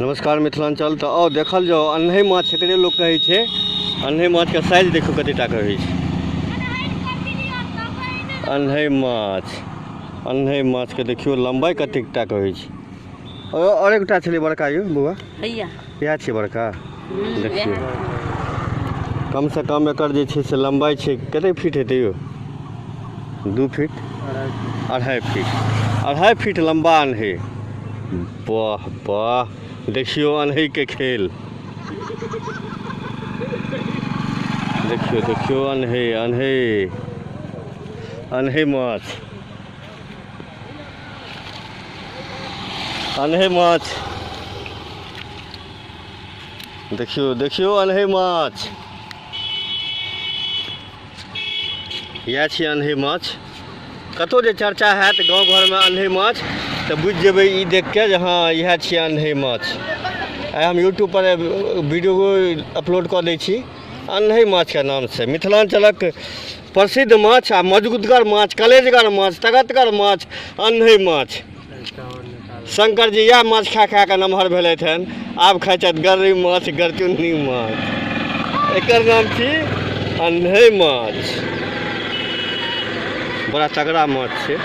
नमस्कार मिथिलांचल। तो आओ देखल जाओ अन्हे माछ एकरे लोग कहे छे। अन्हे माछ के साइज देखो कते टाका होई छे। अन्हे माछ के देखियो लंबाई कते टाका होई छे। और एकटा छले बड़का यो बुआ हैया या छे बड़का देखियो कम से कम एकर जे छे से लंबाई छे कते फीट हेते यो 2 फीट 2.5 फीट लंबा अन्हे। वाह वाह देखियो अन्हे के खेल देखियो अन्हे माछ देखियो अन्हे माछ या छी अन्हे माछ। कतो जे चर्चा हैत गाँव घर में अन्हे माछ तो बुझ जेबै ई देख के जे हाँ यह छी अन्हे माछ। आइ हम यूट्यूब पर वीडियो अपलोड कर दै छी अन्हे माछ के नाम से। मिथिलांचलक प्रसिद्ध माछ आ मजगूतगर माछ, कलेजगर माछ, तगतगर माछ अन्हे माछ। शंकर जी यह माछ खा खा के नमहर भेलैथ हन। आब खाइ छथि गरई माछ, गरचुन्नी माछ। एकर नाम छी अन्हे माछ। बड़ा तगड़ा माछ छै।